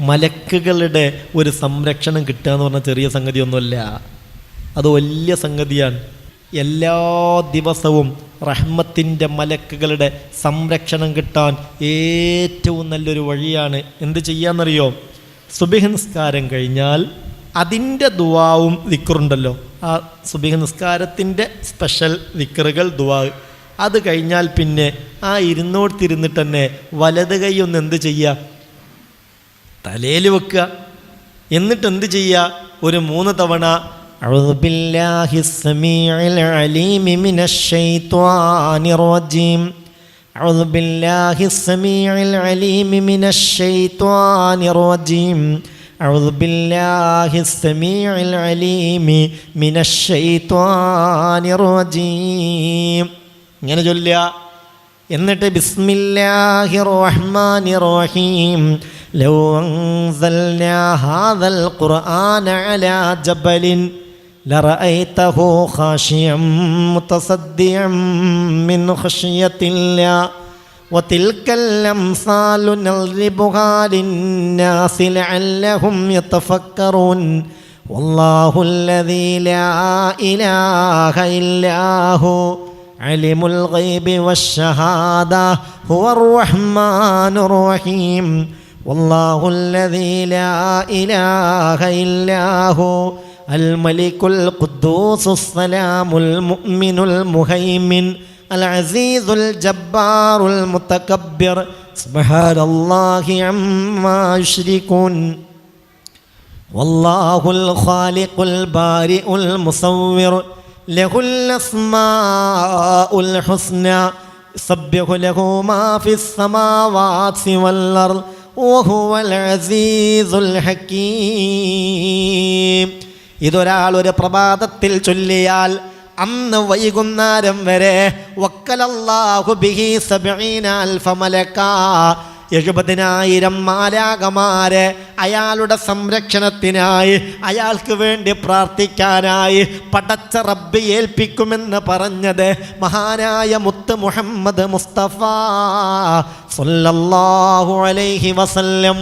മലക്കുകളുടെ ഒരു സംരക്ഷണം കിട്ടുക എന്ന് പറഞ്ഞാൽ ചെറിയ സംഗതിയൊന്നുമല്ല, അത് വലിയ സംഗതിയാണ്. എല്ലാ ദിവസവും റഹ്മത്തിൻ്റെ മലക്കുകളുടെ സംരക്ഷണം കിട്ടാൻ ഏറ്റവും നല്ലൊരു വഴിയാണ് എന്ത് ചെയ്യാന്നറിയോ? സുബഹി നിസ്കാരം കഴിഞ്ഞാൽ അതിൻ്റെ ദുആവും ദിക്റുണ്ടല്ലോ, ആ സുബഹി നിസ്കാരത്തിൻ്റെ സ്പെഷ്യൽ ദിക്റുകൾ ദുആ, അത് കഴിഞ്ഞാൽ പിന്നെ ആ ഇരുന്നിട്ട് തന്നെ വലത് കൈ ഒന്ന് എന്ത് ചെയ്യുക? തലയിൽ വെക്കുക. എന്നിട്ട് എന്ത് ചെയ്യുക? ഒരു 3 തവണ അഊദു ബില്ലാഹിസ് സമീഇൽ അലീം മിനശ് ശൈത്വാനിർ റജീം, അഊദു ബില്ലാഹിസ് സമീഇൽ അലീം മിനശ് ശൈത്വാനിർ റജീം, അഊദു ബില്ലാഹിസ് സമീഇൽ അലീം മിനശ് ശൈത്വാനിർ റജീം ഇങ്ങനെ ചൊല്ലുക. എന്നിട്ട് ബിസ്മില്ലാഹിർ റഹ്മാനിർ റഹീം ലൗ അൻസൽനാ ഹാദൽ ഖുർആന അലാ ജബലിൻ ലറഅയ്തഹു ഖാശിയം മുതസദ്ദിഅൻ മിൻ ഖശ്യത്തില്ലാഹ് വതിൽകൽ അംസാലു നൾരിബുഹാ ലിന്നാസി ലഅല്ലഹും യതഫക്കറൂൻ വല്ലാഹുൽ ലദീ ലാ ഇലാഹ ഇല്ലാഹു അലിമുൽ ഗൈബി വശ്ശഹാദ ഹുവർ റഹ്മാനുർ റഹീം വല്ലാഹുൽ ലദീ ലാ ഇലാഹ ഇല്ലാഹു അൽ മലിക്കുൽ ഖുദ്ദൂസുസ് സലാമുൽ മുഅ്മിനുൽ മുഹൈമിൻ അൽ അസീസുൽ ജബ്ബാറുൽ മുതകബ്ബിർ സുബ്ഹാനല്ലാഹി അമ്മാ യുശ്രികൂൻ വല്ലാഹുൽ ഖാലിഖുൽ ബാരിഉൽ മുസവ്വിർ ലഹുൽ അസ്മാഉൽ ഹുസ്ന യുസബ്ബിഹു ലഹു മാ ഫിസ് സമാവാതി വൽ അർദ് വഹുവൽ അസീസുൽ ഹകീം. ഇതൊരാൾ ഒരു പ്രഭാതത്തിൽ ചൊല്ലിയാൽ അന്ന് വൈകുന്നേരം വരെ വക്കലല്ലാഹു ബിഹി 70,000 മലക്കാ, 70,000 മാലാഖമാരെ അയാളുടെ സംരക്ഷണത്തിനായി, അയാൾക്ക് വേണ്ടി പ്രാർത്ഥിക്കാനായി പടച്ച റബ്ബ് ഏൽപ്പിക്കുമെന്ന് പറഞ്ഞത് മഹാനായ മുത്ത് മുഹമ്മദ് മുസ്തഫ സ്വല്ലല്ലാഹു അലൈഹി വസല്ലം.